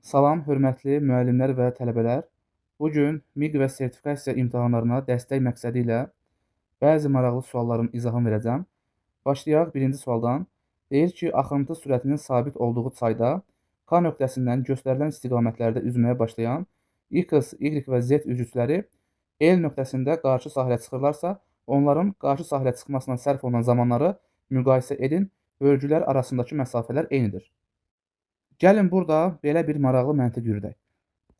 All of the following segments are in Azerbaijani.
Salam, hörmətli müəllimlər və tələbələr. Bugün MİQ və sertifikasiya imtahanlarına dəstək məqsədi ilə bəzi maraqlı sualların izahını verəcəm. Başlayaq birinci sualdan. Deyir ki, axıntı sürətinin sabit olduğu çayda K nöqtəsindən göstərilən istiqamətlərdə üzməyə başlayan X, Y və Z üzücüləri L nöqtəsində qarşı sahilə çıxırlarsa, onların qarşı sahilə çıxmasına sərf olunan zamanları müqayisə edin, bölgülər arasındakı məsafələr eynidir. Gəlin burada belə bir maraqlı məntiq yürüdək.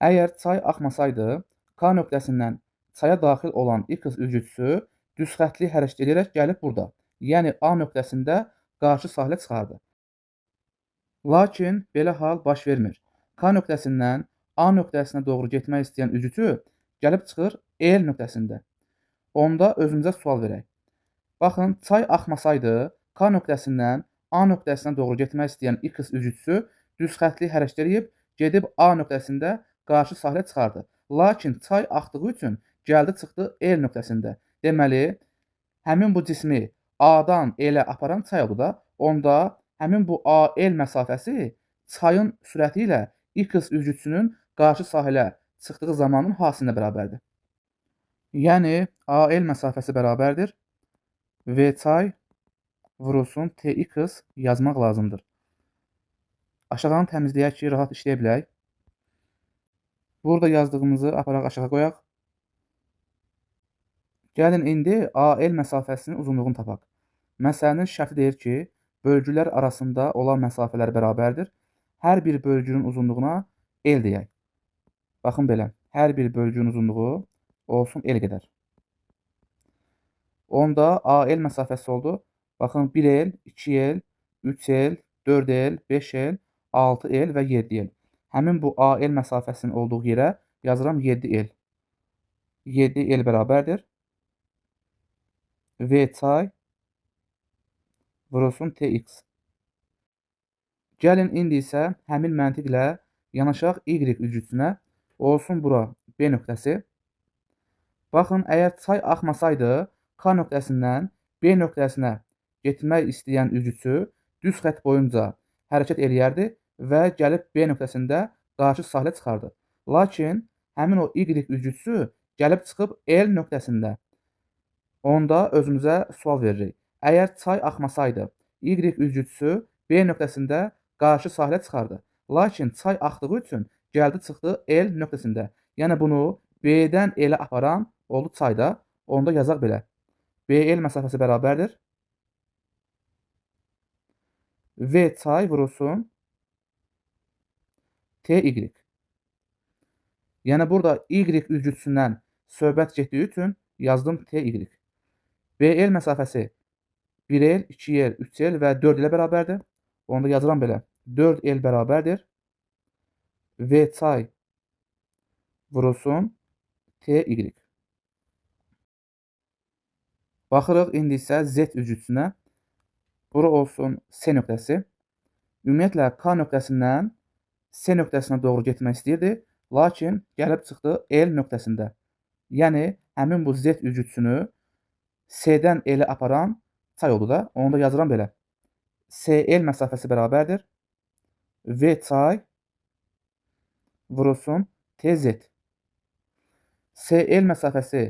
Əgər çay axmasaydı, K nöqtəsindən çaya daxil olan X üzücüsü düz xəttli hərəkət edərək gəlib burada, yəni A nöqtəsində qarşı sahilə çıxardı. Lakin belə hal baş vermir. K nöqtəsindən A nöqtəsinə doğru getmək istəyən üzücü gəlib çıxır L nöqtəsində. Onda özümüzə sual verək. Baxın, çay axmasaydı, K nöqtəsindən A nöqtəsinə doğru getmək istəyən X üzücüsü düz xəttli hərəkət edib, gedib A nöqtəsində qarşı sahilə çıxardı. Lakin çay axdığı üçün gəldi çıxdı L nöqtəsində. Deməli, həmin bu cismi A-dan L-ə aparan çay oldu da, onda həmin bu AL məsafəsi çayın sürəti ilə X üzücüsünün qarşı sahilə çıxdığı zamanın hasilinə bərabərdir. Yəni, AL məsafəsi bərabərdir V çay vurulsun TX yazmaq lazımdır. Aşağıdan təmizləyək ki, rahat işləyə bilək. Burada yazdığımızı aparaq aşağı qoyaq. Gəlin indi AL məsafəsinin uzunluğunu tapaq. Məsələnin şərti deyir ki, bölgülər arasında olan məsafələr bərabərdir. Hər bir bölgünün uzunluğuna L deyək. Baxın belə, hər bir bölgünün uzunluğu olsun L qədər. Onda AL məsafəsi oldu. Baxın 1L, 2L, 3L, 4L, 5L, 6L və 7L. Həmin bu AL məsafəsinin olduğu yerə yazıram 7L. 7L bərabərdir. V çay vurulsun TX. Gəlin indi isə həmin məntiqlə yanaşaq Y üzücüsünə, olsun bura B nöqtəsi. Baxın, əgər çay axmasaydı, K nöqtəsindən B nöqtəsinə getmək istəyən üzücü düz xətt boyunca hərəkət eləyərdi və gəlib B nöqtəsində qarşı sahilə çıxardı. Lakin həmin o Y üzücüsü gəlib çıxıb L nöqtəsində. Onda özümüzə sual veririk. Əgər çay axmasaydı, Y üzücüsü B nöqtəsində qarşı sahilə çıxardı. Lakin çay axdığı üçün gəldi çıxdı L nöqtəsində. Yəni bunu B-dən L-ə aparan oldu çayda. Onda yazaq belə. BL məsafəsi bərabərdir. V çay vurulsun TY. Yəni burada Y üzücüsündən söhbət getdiyi üçün yazdım TY. BL məsafəsi 1L, 2L, 3L və 4L bərabərdir. Onda yazıram belə. 4L bərabərdir. V çay vurulsun TY. Baxırıq indi isə Z üzücüsünə. Bura olsun S nöqtəsi. Ümumiyyətlə, K nöqtəsindən S nöqtəsinə doğru getmək istəyirdi. Lakin gəlib çıxdı L nöqtəsində. Yəni, həmin bu Z üzücüsünü S-dən L-ə aparan çay oldu da. Onu da yazıram belə. SL məsafəsi bərabərdir. V çay vurulsun TZ. SL məsafəsi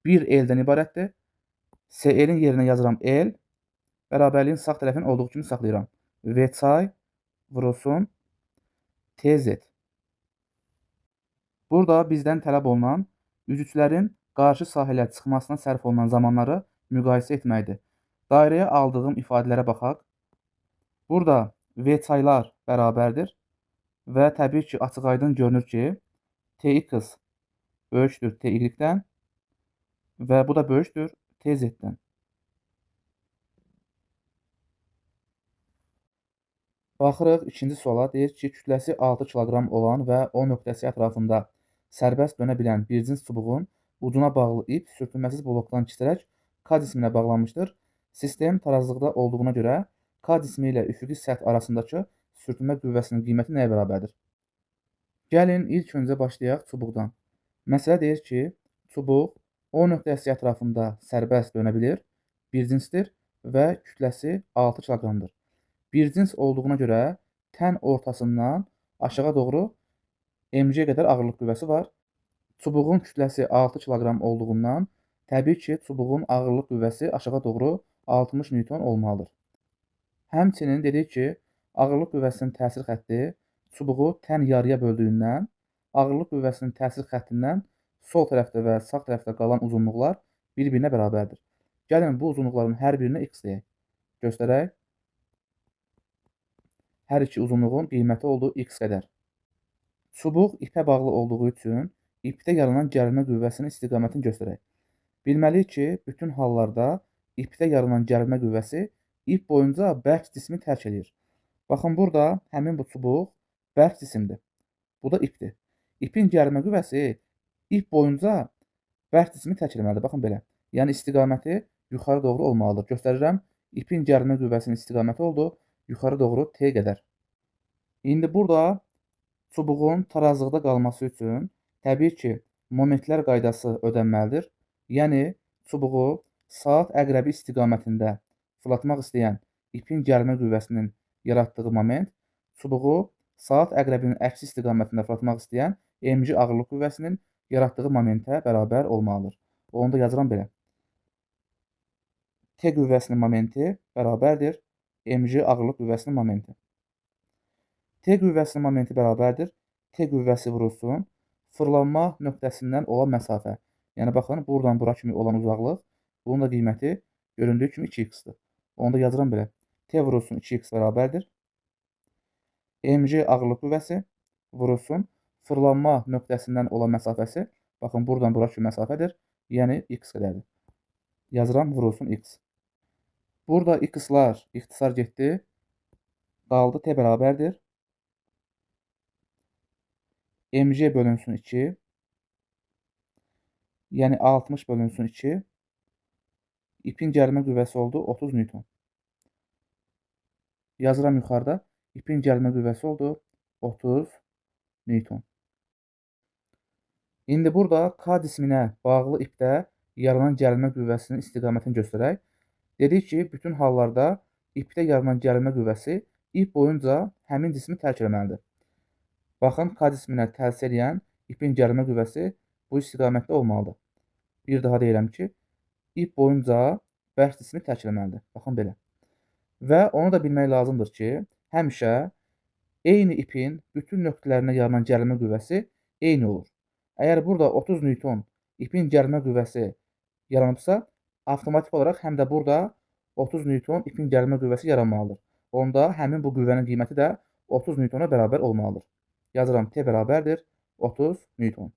1L-dən ibarətdir. SL-in yerinə yazıram L. Bərabərliyin sağ tərəfini olduğu kimi saxlayıram. V çay vurulsun TZ. Burada bizdən tələb olunan üzücülərin qarşı sahilə çıxmasına sərf olunan zamanları müqayisə etməkdir. Dairəyə aldığım ifadələrə baxaq. Burada V çaylar bərabərdir və təbii ki, açıq aydın görünür ki, TX böyükdür TY-dən və bu da böyükdür TZ-dən. Baxırıq ikinci suala. Deyir ki, kütləsi 6 kiloqram olan və o nöqtəsi ətrafında sərbəst dönə bilən bir cins çubuğun ucuna bağlı ip sürtünməsiz blokdan keçərək K cisminə bağlanmışdır. Sistem tarazlıqda olduğuna görə K cismi ilə üfüqi səth arasındakı sürtünmə qüvvəsinin qiyməti nəyə bərabərdir? Gəlin ilk öncə başlayaq çubuqdan. Məsələ deyir ki, çubuq o nöqtəsi ətrafında sərbəst dönə bilir, bir cinsdir və kütləsi 6 kiloqramdır. Bir cins olduğuna görə tən ortasından aşağı doğru mg qədər ağırlıq qüvvəsi var. Çubuğun kütləsi 6 kiloqram olduğundan, təbii ki, çubuğun ağırlıq qüvvəsi aşağı doğru 60 Newton olmalıdır. Həmçinin dedik ki, ağırlıq qüvvəsinin təsir xətti çubuğu tən yarıya böldüyündən, ağırlıq qüvvəsinin təsir xəttindən sol tərəfdə və sağ tərəfdə qalan uzunluqlar bir-birinə bərabərdir. Gəlin bu uzunluqların hər birinə x deyək. Göstərək. Hər iki uzunluğun qiyməti oldu x qədər. Çubuq ipə bağlı olduğu üçün ipdə yaranan gərilmə qüvvəsinin istiqamətini göstərək. Bilməliyik ki, bütün hallarda ipdə yaranan gərilmə qüvvəsi ip boyunca bərk cismi tərk edir. Baxın, burada həmin bu çubuq bərk cisimdir. Bu da ipdir. İpin gərilmə qüvvəsi ip boyunca bərk cismi tərk etməlidir. Baxın belə. Yəni istiqaməti yuxarı doğru olmalıdır. Göstərirəm. İpin gərilmə qüvvəsinin istiqaməti oldu yuxarı doğru t qədər. İndi burada çubuğun tarazlıqda qalması üçün təbii ki, momentlər qaydası ödənməlidir. Yəni, çubuğu saat əqrəbi istiqamətində fırlatmaq istəyən ipin gərilmə qüvvəsinin yaratdığı moment, çubuğu saat əqrəbinin əksi istiqamətində fırlatmaq istəyən mg ağırlıq qüvvəsinin yaratdığı momentə bərabər olmalıdır. Onu da yazıram belə. T qüvvəsinin momenti bərabərdir mg ağırlıq qüvvəsinin momenti. T qüvvəsinin momenti bərabərdir T qüvvəsi vurulsun fırlanma nöqtəsindən olan məsafə. Yəni, baxın, buradan bura kimi olan uzaqlıq, bunun da qiyməti göründüyü kimi 2x-dir. Onu da yazıram belə. T vurulsun 2x bərabərdir. mg ağırlıq qüvvəsi vurulsun fırlanma nöqtəsindən olan məsafəsi, baxın, buradan bura kimi məsafədir, yəni x qədərdir. Yazıram, vurulsun x. Burada x-lar ixtisar getdi, qaldı t bərabərdir. mg bölünsün 2, yəni 60 bölünsün 2, ipin gərilmə qüvvəsi oldu 30 Newton. Yazıram yuxarıda, ipin gərilmə qüvvəsi oldu 30 Newton. İndi burada K cisminə bağlı ipdə yaranan gərilmə qüvvəsinin istiqamətini göstərək. Dedik ki, bütün hallarda ipdə yaranan gərilmə qüvvəsi ip boyunca həmin cismi tərk etməlidir. Baxın, K cisminə təsir edən ipin gərilmə qüvvəsi bu istiqamətdə olmalıdır. Bir daha deyirəm ki, ip boyunca bərk cismi tərk etməlidir. Baxın, belə. Və onu da bilmək lazımdır ki, həmişə eyni ipin bütün nöqtələrinə yaranan gərilmə qüvvəsi eyni olur. Əgər burada 30 Newton ipin gərilmə qüvvəsi yaranıbsa, avtomatik olaraq həm də burada 30 Newton ipin gərilmə qüvvəsi yaranmalıdır. Onda həmin bu qüvvənin qiyməti də 30 Newtona bərabər olmalıdır. Yazıram, T bərabərdir 30 Newton.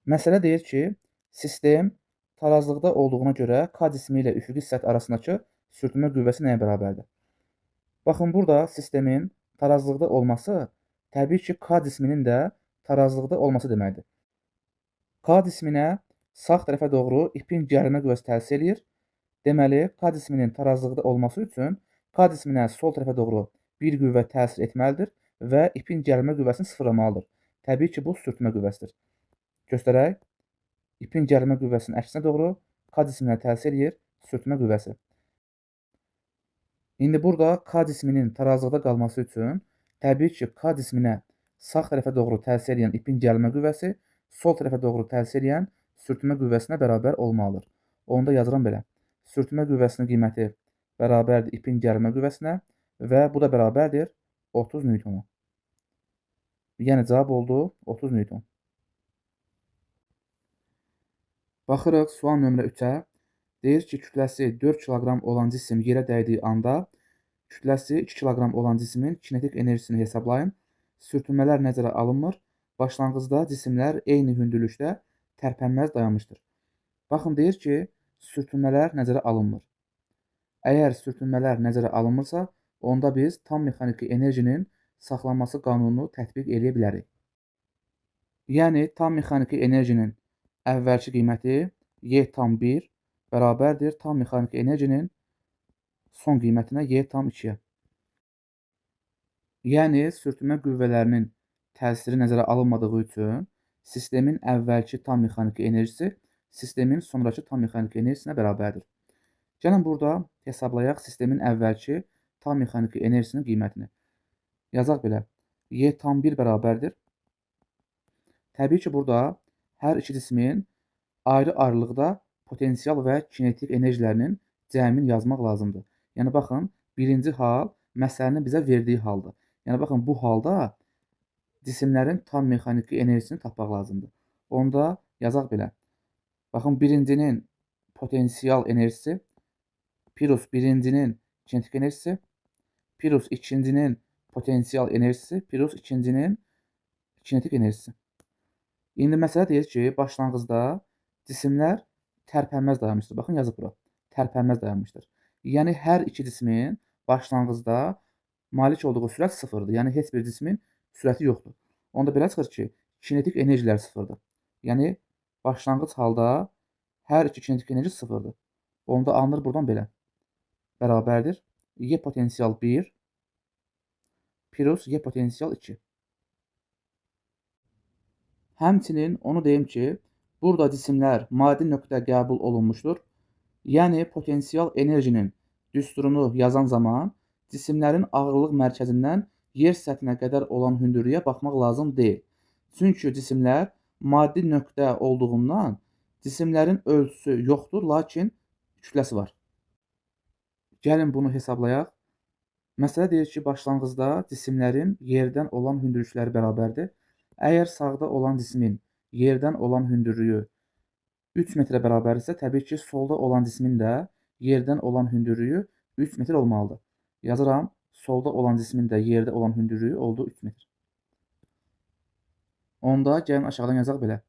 Məsələ deyir ki, sistem tarazlıqda olduğuna görə K cismi ilə üfüqi səth arasındakı sürtünmə qüvvəsi nəyə bərabərdir? Baxın, burada sistemin tarazlıqda olması təbii ki, K cisminin də tarazlıqda olması deməkdir. K cisminə sağ tərəfə doğru ipin gərilmə qüvvəsi təsir edir. Deməli, K cisminin tarazlıqda olması üçün K cisminə sol tərəfə doğru bir qüvvə təsir etməlidir və ipin gərilmə qüvvəsini sıfırlamalıdır. Təbii ki, bu sürtünmə qüvvəsidir. Göstərək. İpin gərilmə qüvvəsinin əksinə doğru K cisminə təsir edir sürtünmə qüvvəsi. İndi burada K cisminin tarazlıqda qalması üçün təbii ki, K cisminə sağ tərəfə doğru təsir edən ipin gərilmə qüvvəsi sol tərəfə doğru təsir edən sürtünmə qüvvəsinə bərabər olmalıdır. Onu da yazıram belə. Sürtünmə qüvvəsinin qiyməti bərabərdir ipin gərilmə qüvvəsinə və bu da bərabərdir 30 Newtona. Yəni, cavab oldu 30 Newton. Baxırıq sual nömrə 3-ə. Deyir ki, kütləsi 4 kiloqram olan cisim yerə dəydiyi anda kütləsi 2 kiloqram olan cismin kinetik enerjisini hesablayın. Sürtünmələr nəzərə alınmır. Başlanğıcda cisimlər eyni hündürlükdə tərpənməz dayanmışdır. Baxın, deyir ki, sürtünmələr nəzərə alınmır. Əgər sürtünmələr nəzərə alınmırsa, onda biz tam mexaniki enerjinin saxlanması qanununu tətbiq edə bilərik. Yəni, tam mexaniki enerjinin əvvəlki qiyməti Y tam 1 bərabərdir tam mexaniki enerjinin son qiymətinə Y tam 2-yə. Yəni, sürtünmə qüvvələrinin təsiri nəzərə alınmadığı üçün sistemin əvvəlki tam mexaniki enerjisi sistemin sonrakı tam mexaniki enerjisinə bərabərdir. Gəlin, burada hesablayaq sistemin əvvəlki tam mexaniki enerjisinin qiymətini. Yazaq belə. Y tam 1 bərabərdir Təbii ki, burada hər iki cismin ayrı-ayrılıqda potensial və kinetik enerjilərinin cəmini yazmaq lazımdır. Yəni baxın, birinci hal məsələnin bizə verdiyi haldır. Yəni baxın, bu halda cisimlərin tam mexaniki enerjisini tapmaq lazımdır. Onda yazaq belə. Baxın, birincinin potensial enerjisi plus birincinin kinetik enerjisi plus ikincinin potensial enerjisi plus ikincinin kinetik enerjisi. İndi məsələ deyir ki, başlanğıcda cisimlər tərpənməz dayanmışdır. Baxın, yazıb bura. Tərpənməz dayanmışdır. Yəni, hər iki cismin başlanğıcda malik olduğu sürət sıfırdır. Yəni, heç bir cismin sürəti yoxdur. Onda belə çıxır ki, kinetik enerjilər sıfırdır. Yəni, başlanğıc halda hər iki kinetik enerji sıfırdır. Onda alınır buradan belə. Bərabərdir. Y potensial 1 plus Y potensial 2. Həmçinin onu deyim ki, burada cisimlər maddi nöqtə qəbul olunmuşdur. Yəni, potensial enerjinin düsturunu yazan zaman cisimlərin ağırlıq mərkəzindən yer səthinə qədər olan hündürlüyə baxmaq lazım deyil. Çünki cisimlər maddi nöqtə olduğundan cisimlərin ölçüsü yoxdur, lakin kütləsi var. Gəlin bunu hesablayaq. Məsələ deyir ki, başlanğıcda cisimlərin yerdən olan hündürlükləri bərabərdir. Əgər sağda olan cismin yerdən olan hündürlüyü 3 metrə bərabərdirsə, təbii ki, solda olan cismin də yerdən olan hündürlüyü 3 metr olmalıdır. Yazıram, solda olan cismin də yerdə olan hündürlüyü oldu 3 metr. Onda gəlin aşağıdan yazaq belə.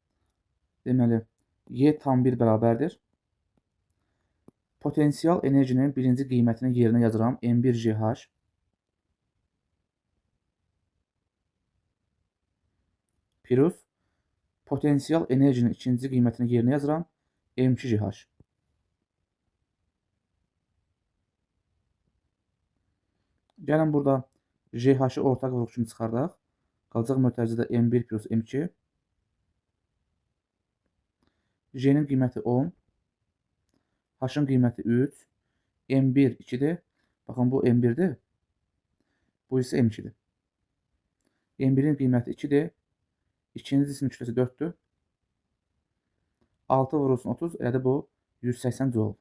Deməli, Y tam 1 bərabərdir. Potensial enerjinin birinci qiymətini yerinə yazıram. M1GH plus potensial enerjinin ikinci qiymətini yerinə yazıram. M2GH. Gəlin burada GH-ı ortaq vuruq kimi çıxardaq. Qalacaq mötərizədə M1 plus M2. J-nin qiyməti 10. H-ın qiyməti 3. M1 2-dir. Baxın, bu M1-dir. Bu isə M2-dir. M1-in qiyməti 2-dir. İkinci cisim kütləsi 4-dür. 6 vurulsun 30, elədir bu 180 joule.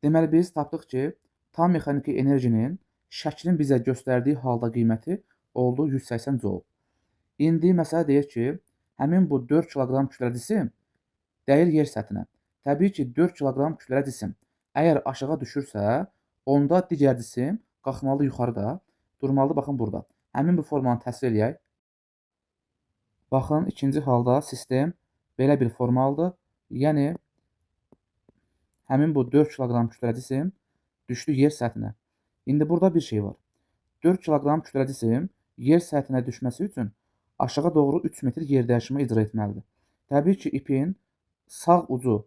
Deməli, biz tapdıq ki, tam mexaniki enerjinin şəklin bizə göstərdiyi halda qiyməti oldu 180 joule. İndi məsələ deyir ki, həmin bu 4 kiloqram kütləli cisim dəyir yer səthinə. Təbii ki, 4 kiloqram kütləli cisim əgər aşağı düşürsə, onda digər cisim qalxmalı yuxarıda, durmalıdır, baxın burada. Həmin bu formanı təsvir eləyək. Baxın, ikinci halda sistem belə bir formalıdır. Yəni, həmin bu 4 kiloqram kütləli cisim düşdü yer səthinə. İndi burada bir şey var. 4 kiloqram kütləli cisim yer səthinə düşməsi üçün aşağı doğru 3 metr yer dəyişimi icra etməlidir. Təbii ki, ipin sağ ucu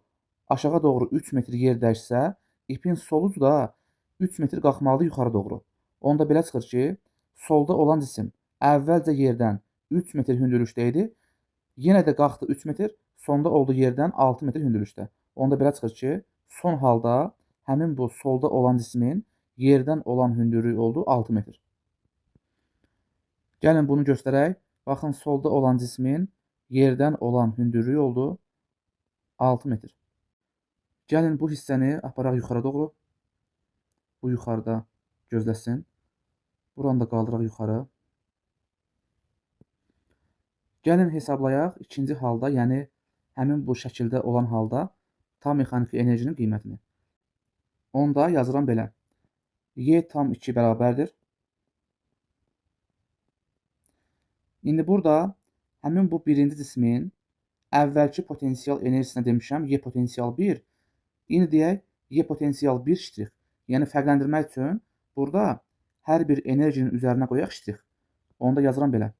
aşağı doğru 3 metr yer dəyişsə, ipin sol ucu da 3 metr qalxmalıdır yuxarı doğru. Onda belə çıxır ki, solda olan cisim əvvəlcə yerdən 3 metr hündürlükdə idi. Yenə də qalxdı 3 metr, sonda oldu yerdən 6 metr hündürlükdə. Onda belə çıxır ki, son halda həmin bu solda olan cismin yerdən olan hündürlüyü oldu 6 metr. Gəlin bunu göstərək. Baxın, solda olan cismin yerdən olan hündürlüyü oldu 6 metr. Gəlin bu hissəni aparaq yuxarı doğru. Bu yuxarıda gözləsin. Buranı da qaldıraq yuxarı. Gəlin hesablayaq ikinci halda, yəni həmin bu şəkildə olan halda tam mexaniki enerjinin qiymətini. Onda yazıram belə. Y tam 2 bərabərdir. İndi burada həmin bu birinci cismin əvvəlki potensial enerjisinə demişəm Y potensial 1. İndi deyək Y potensial 1 ştrix. Yəni fərqləndirmək üçün burada hər bir enerjinin üzərinə qoyaq ştrix. Onda yazıram belə.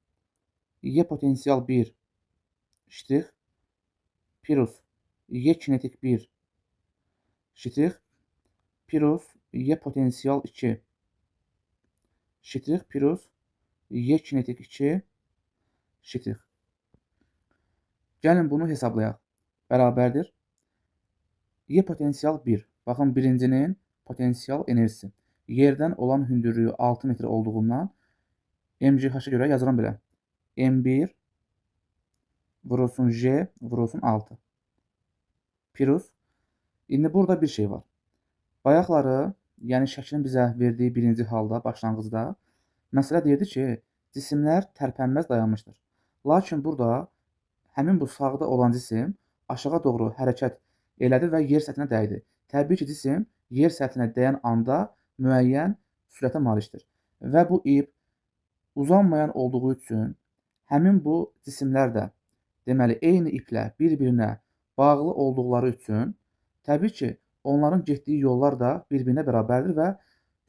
Y potensial 1 ştrix plus Y kinetik 1 ştrix plus Y potensial 2 ştrix plus Y kinetik 2 ştrix. Gəlin bunu hesablayaq. Bərabərdir. Y potensial 1. Baxın, birincinin potensial enerjisi. Yerdən olan hündürlüyü 6 metr olduğundan MGH-a görə yazıram belə. M1 vurulsun J vurulsun 6. Plus. İndi burada bir şey var. Bayaqları, yəni şəklin bizə verdiyi birinci halda, başlanğıcda, məsələ deyirdi ki, cisimlər tərpənməz dayanmışdır. Lakin burada həmin bu sağda olan cisim aşağı doğru hərəkət elədi və yer səthinə dəydi. Təbii ki, cisim yer səthinə dəyən anda müəyyən sürətə malikdir. Və bu ip uzanmayan olduğu üçün həmin bu cisimlər də deməli eyni iplə bir-birinə bağlı olduqları üçün təbii ki, onların getdiyi yollar da bir-birinə bərabərdir və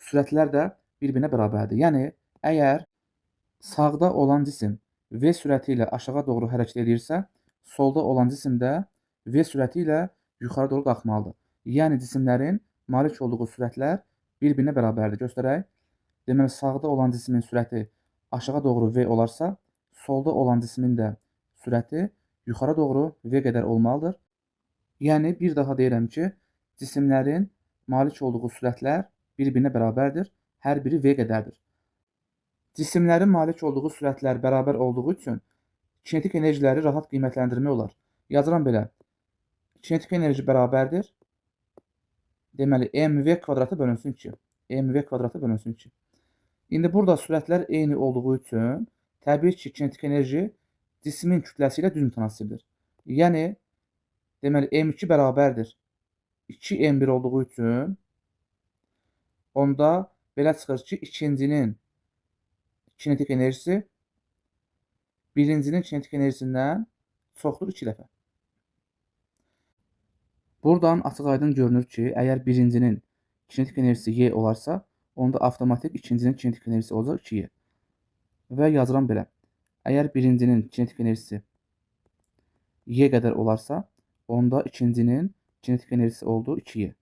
sürətlər də bir-birinə bərabərdir. Yəni, əgər sağda olan cisim V sürəti ilə aşağı doğru hərəkət edirsə, solda olan cisim də V sürəti ilə yuxarı doğru qalxmalıdır. Yəni, cisimlərin malik olduğu sürətlər bir-birinə bərabərdir. Göstərək. Deməli, sağda olan cismin sürəti aşağı doğru V olarsa, solda olan cismin də sürəti yuxarı doğru V qədər olmalıdır. Yəni, bir daha deyirəm ki, cisimlərin malik olduğu sürətlər bir-birinə bərabərdir. Hər biri V qədərdir. Cisimlərin malik olduğu sürətlər bərabər olduğu üçün kinetik enerjiləri rahat qiymətləndirmək olar. Yazıram belə. Kinetik enerji bərabərdir. Deməli, mv kvadratı bölünsün 2. mv kvadratı bölünsün 2. İndi burada sürətlər eyni olduğu üçün təbii ki, kinetik enerji cismin kütləsi ilə düz mütənasibdir. Yəni, deməli, m2 bərabərdir 2m1 olduğu üçün onda belə çıxır ki, ikincinin kinetik enerjisi birincinin kinetik enerjisindən çoxdur 2 dəfə. Buradan açıq aydın görünür ki, əgər birincinin kinetik enerjisi Y olarsa, onda avtomatik ikincinin kinetik enerjisi olacaq 2Y. Və yazıram belə. Əgər birincinin kinetik enerjisi Y qədər olarsa, onda ikincinin kinetik enerjisi oldu 2Y.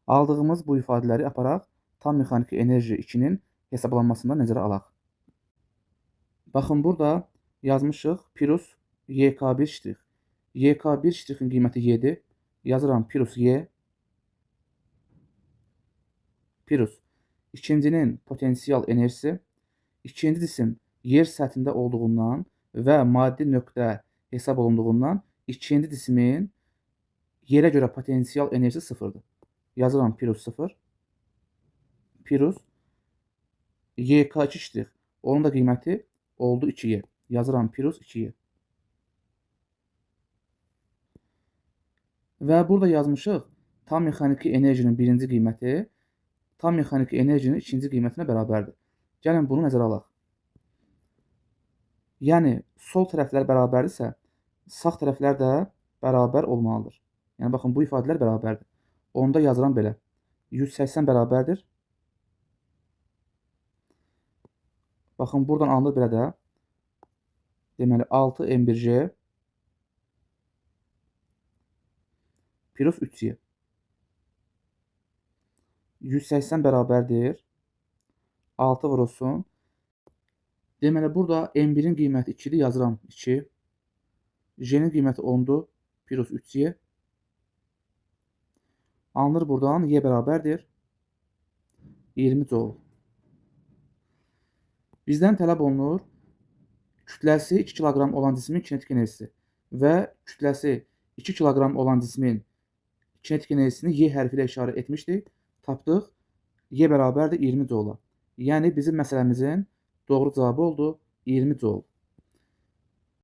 Aldığımız bu ifadələri aparaq tam mexaniki enerji 2-nin hesablanmasında nəzərə alaq. Baxın, burada yazmışıq plus YK1 ştrix. YK1 ştrixin qiyməti Y-dir. Yazıram plus Y plus ikincinin potensial enerjisi. İkinci cisim yer səthində olduğundan və maddi nöqtə hesab olunduğundan ikinci cismin yerə görə potensial enerjisi sıfırdır. Yazıram plus 0 plus YK2 ştrix. Onun da qiyməti oldu 2Y. Yazıram plus 2Y. Və burada yazmışıq tam mexaniki enerjinin birinci qiyməti tam mexaniki enerjinin ikinci qiymətinə bərabərdir. Gəlin bunu nəzərə alaq. Yəni, sol tərəflər bərabərdirsə, sağ tərəflər də bərabər olmalıdır. Yəni, baxın, bu ifadələr bərabərdir. Onda yazıram belə. 180 bərabərdir. Baxın, buradan alınır belə də. Deməli, 6m1j plus 3y. 180 bərabərdir. 6 vurulsun. Deməli, burada m1-in qiyməti 2-dir, yazıram 2. J-nin qiyməti 10-dur, plus 3y. Alınır buradan, y bərabərdir 20 joule. Bizdən tələb olunur kütləsi 2 kiloqram olan cismin kinetik enerjisi və kütləsi 2 kiloqram olan cismin kinetik enerjisini Y hərfi ilə işarə etmişdik. Tapdıq. Y bərabərdir 20 joule. Yəni, bizim məsələmizin doğru cavabı oldu 20 joule.